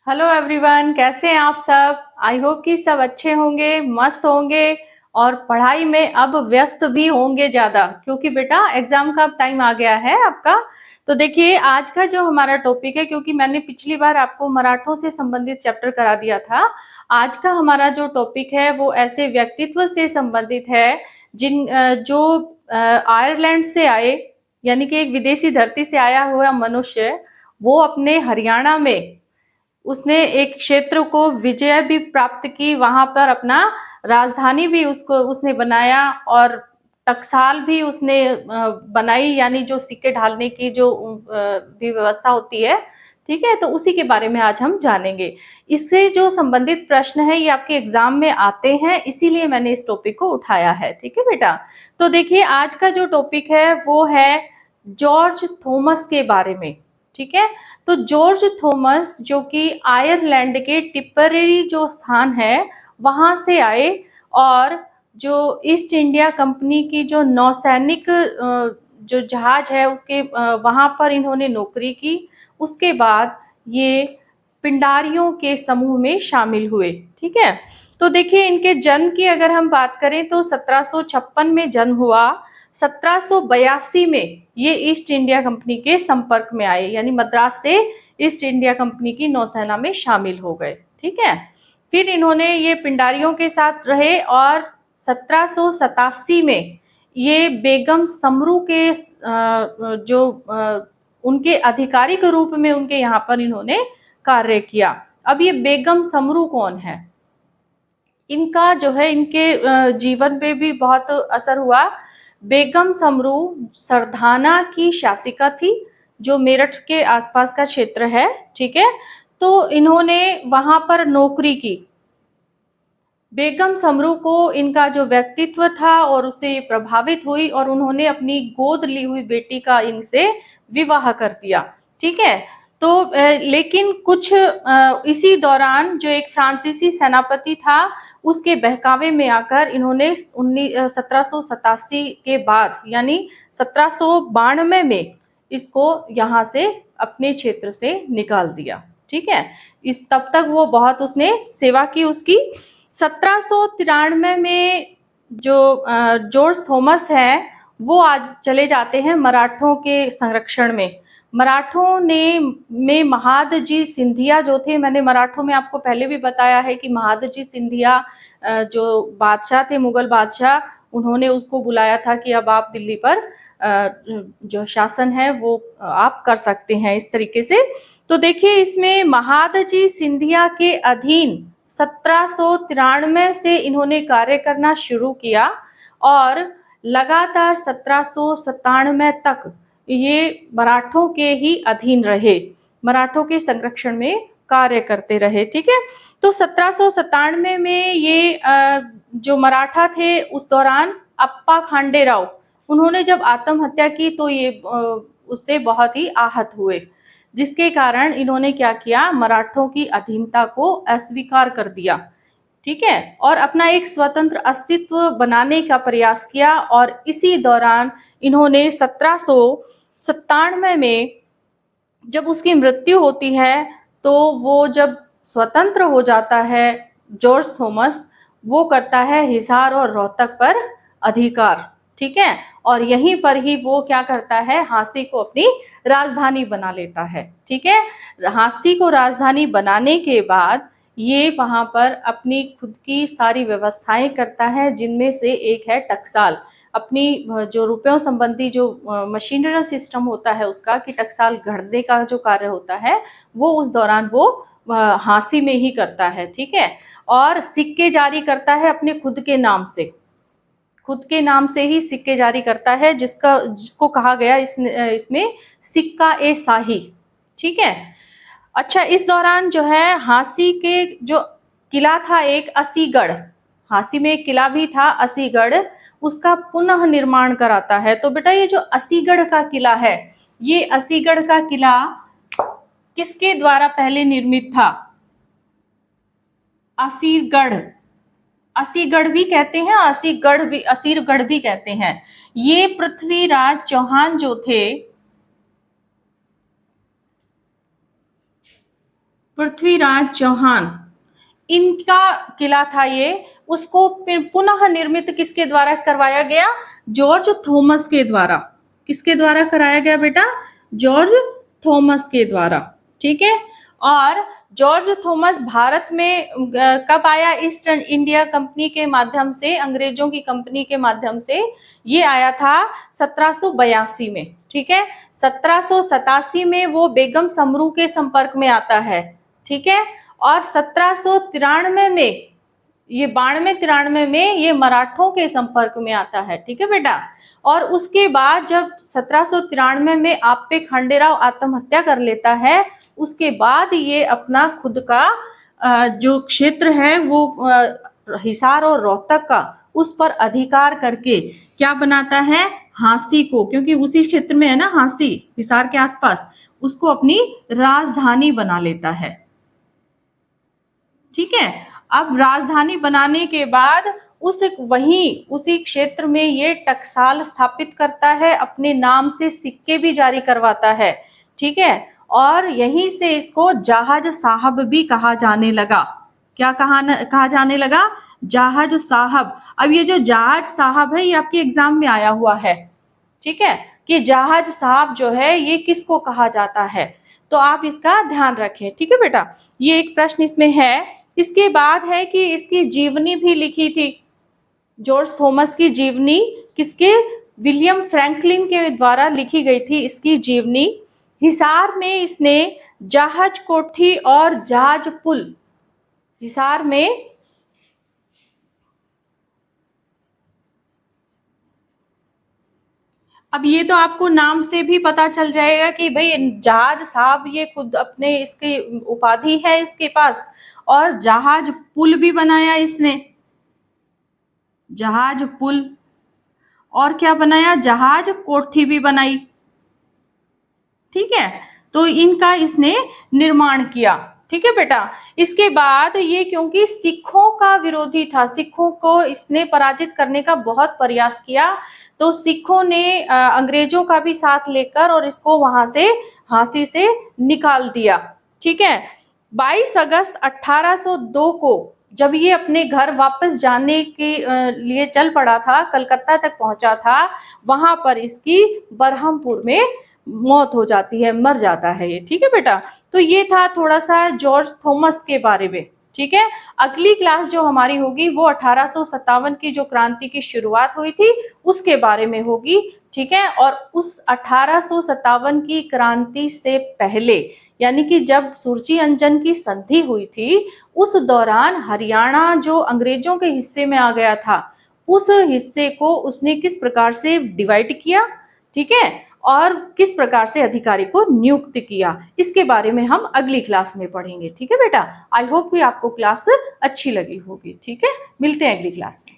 Hello everyone, कैसे हैं आप सब। आई होप कि सब अच्छे होंगे, मस्त होंगे और पढ़ाई में अब व्यस्त भी होंगे ज़्यादा, क्योंकि बेटा एग्जाम का अब टाइम आ गया है आपका। तो देखिए आज का जो हमारा टॉपिक है, क्योंकि मैंने पिछली बार आपको मराठों से संबंधित चैप्टर करा दिया था, आज का हमारा जो टॉपिक है वो ऐसे व्यक्तित्व से संबंधित है जो आयरलैंड से आए, यानी कि एक विदेशी धरती से आया हुआ मनुष्य, वो अपने हरियाणा में उसने एक क्षेत्र को विजय भी प्राप्त की, वहां पर अपना राजधानी भी उसको उसने बनाया और टकसाल भी उसने बनाई, यानी जो सिक्के ढालने की जो भी व्यवस्था होती है। ठीक है, तो उसी के बारे में आज हम जानेंगे। इससे जो संबंधित प्रश्न है ये आपके एग्जाम में आते हैं, इसीलिए मैंने इस टॉपिक को उठाया है। ठीक है बेटा, तो देखिए आज का जो टॉपिक है वो है जॉर्ज थॉमस के बारे में। ठीक है, तो जॉर्ज थॉमस जो कि आयरलैंड के टिप्परेरी जो स्थान है वहां से आए, और जो ईस्ट इंडिया कंपनी की जो नौसैनिक जो जहाज है उसके वहां पर इन्होंने नौकरी की। उसके बाद ये पिंडारियों के समूह में शामिल हुए। ठीक है, तो देखिए इनके जन्म की अगर हम बात करें तो 1756 में जन्म हुआ। 1782 में ये ईस्ट इंडिया कंपनी के संपर्क में आए, यानी मद्रास से ईस्ट इंडिया कंपनी की नौसेना में शामिल हो गए। ठीक है, फिर इन्होंने ये पिंडारियों के साथ रहे और 1787 में ये बेगम समरू के उनके अधिकारी के रूप में उनके यहाँ पर इन्होंने कार्य किया। अब ये बेगम समरू कौन है, इनका जो है इनके जीवन पे भी बहुत असर हुआ। बेगम समरू सरधाना की शासिका थी, जो मेरठ के आसपास का क्षेत्र है। ठीक है, तो इन्होंने वहां पर नौकरी की। बेगम समरू को इनका जो व्यक्तित्व था और उससे ये प्रभावित हुई और उन्होंने अपनी गोद ली हुई बेटी का इनसे विवाह कर दिया। ठीक है, तो लेकिन कुछ इसी दौरान जो एक फ्रांसीसी सेनापति था उसके बहकावे में आकर इन्होंने 1787 के बाद यानी 1792 में इसको यहाँ से अपने क्षेत्र से निकाल दिया। ठीक है, तब तक वो बहुत उसने सेवा की उसकी। 1793 में जो जॉर्ज थॉमस है वो आज चले जाते हैं मराठों के संरक्षण में। मराठों ने में महादजी सिंधिया जो थे, मैंने मराठों में आपको पहले भी बताया है कि महादजी सिंधिया जो बादशाह थे, मुगल बादशाह, उन्होंने उसको बुलाया था कि अब आप दिल्ली पर जो शासन है वो आप कर सकते हैं इस तरीके से। तो देखिए इसमें महादजी सिंधिया के अधीन 1793 से इन्होंने कार्य करना शुरू किया और लगातार 1797 तक ये मराठों के ही अधीन रहे, मराठों के संरक्षण में कार्य करते रहे। ठीक है, तो 1797 में ये जो मराठा थे उस दौरान अप्पा खांडेराव, उन्होंने जब आत्महत्या की तो ये उससे बहुत ही आहत हुए, जिसके कारण इन्होंने क्या किया, मराठों की अधीनता को अस्वीकार कर दिया। ठीक है, और अपना एक स्वतंत्र अस्तित्व बनाने का प्रयास किया। और इसी दौरान इन्होंने 1797 में जब उसकी मृत्यु होती है तो वो जब स्वतंत्र हो जाता है जॉर्ज थॉमस, वो करता है हिसार और रोहतक पर अधिकार। ठीक है, और यहीं पर ही वो क्या करता है, झांसी को अपनी राजधानी बना लेता है। ठीक है, झांसी को राजधानी बनाने के बाद ये वहां पर अपनी खुद की सारी व्यवस्थाएं करता है, जिनमें से एक है टकसाल। अपनी जो रुपयों संबंधी जो मशीनरी सिस्टम होता है उसका, कि टकसाल गढ़ने का जो कार्य होता है वो उस दौरान वो झांसी में ही करता है। ठीक है, और सिक्के जारी करता है अपने खुद के नाम से, खुद के नाम से ही सिक्के जारी करता है, जिसको कहा गया इसमें सिक्का ए शाही। ठीक है, अच्छा इस दौरान जो है झांसी के जो किला था एक असीगढ़, झांसी में एक किला भी था असीगढ़, उसका पुनः निर्माण कराता है। तो बेटा ये जो असीगढ़ का किला है, ये असीगढ़ का किला किसके द्वारा पहले निर्मित था, असीगढ़, असीगढ़ भी कहते हैं, असीरगढ़ भी कहते हैं। ये पृथ्वीराज चौहान जो थे, पृथ्वीराज चौहान, इनका किला था ये, उसको पुनः निर्मित किसके द्वारा करवाया गया? जॉर्ज थॉमस के द्वारा। किसके द्वारा कराया गया बेटा? जॉर्ज थॉमस के द्वारा। ठीक है। और जॉर्ज थॉमस भारत में कब आया? ईस्ट इंडिया कंपनी के माध्यम से, अंग्रेजों की कंपनी के माध्यम से ये आया था 1782 में। ठीक है। 1787 में वो बेगम समरू के संपर्क में आता है। ठीक है। और 1793 में, ये 92-93 में ये मराठों के संपर्क में आता है। ठीक है बेटा। और उसके बाद जब 1793 में आपे खंडेराव आत्महत्या कर लेता है, उसके बाद ये अपना खुद का जो क्षेत्र है वो हिसार और रोहतक का, उस पर अधिकार करके क्या बनाता है? हांसी को, क्योंकि उसी क्षेत्र में है ना हांसी, हिसार के आसपास, उसको अपनी राजधानी बना लेता है। ठीक है। अब राजधानी बनाने के बाद उसी क्षेत्र में ये टकसाल स्थापित करता है, अपने नाम से सिक्के भी जारी करवाता है। ठीक है। और यहीं से इसको जहाज साहब भी कहा जाने लगा। क्या कहा जाने लगा? जहाज साहब। अब ये जो जहाज साहब है, ये आपके एग्जाम में आया हुआ है। ठीक है, कि जहाज साहब जो है ये किसको कहा जाता है, तो आप इसका ध्यान रखें। ठीक है बेटा, ये एक प्रश्न इसमें है। इसके बाद है कि इसकी जीवनी भी लिखी थी, जॉर्ज थॉमस की जीवनी किसके? विलियम फ्रैंकलिन के द्वारा लिखी गई थी इसकी जीवनी। हिसार में इसने जहाज कोठी और जहाज पुल, हिसार में अब ये तो आपको नाम से भी पता चल जाएगा कि भाई जहाज साहब ये खुद अपने इसकी उपाधि है इसके पास, और जहाज पुल भी बनाया इसने, जहाज पुल, और क्या बनाया? जहाज कोठी भी बनाई। ठीक है, तो इनका इसने निर्माण किया। ठीक है बेटा। इसके बाद ये क्योंकि सिखों का विरोधी था, सिखों को इसने पराजित करने का बहुत प्रयास किया, तो सिखों ने अंग्रेजों का भी साथ लेकर और इसको वहां से हांसी से निकाल दिया। ठीक है। 22 अगस्त 1802 को जब ये अपने घर वापस जाने के लिए चल पड़ा था, कलकत्ता तक पहुंचा था, वहां पर इसकी बरहमपुर में मौत हो जाती है, मर जाता है ये। ठीक है बेटा, तो ये था थोड़ा सा जॉर्ज थॉमस के बारे में। ठीक है। अगली क्लास जो हमारी होगी वो 1857 की जो क्रांति की शुरुआत हुई थी उसके बारे में होगी। ठीक है। और उस 1857 की क्रांति से पहले, यानी कि जब सुरजी अंजन की संधि हुई थी, उस दौरान हरियाणा जो अंग्रेजों के हिस्से में आ गया था, उस हिस्से को उसने किस प्रकार से डिवाइड किया, ठीक है, और किस प्रकार से अधिकारी को नियुक्त किया, इसके बारे में हम अगली क्लास में पढ़ेंगे। ठीक है बेटा, आई होप कि आपको क्लास अच्छी लगी होगी। ठीक है, मिलते हैं अगली क्लास में।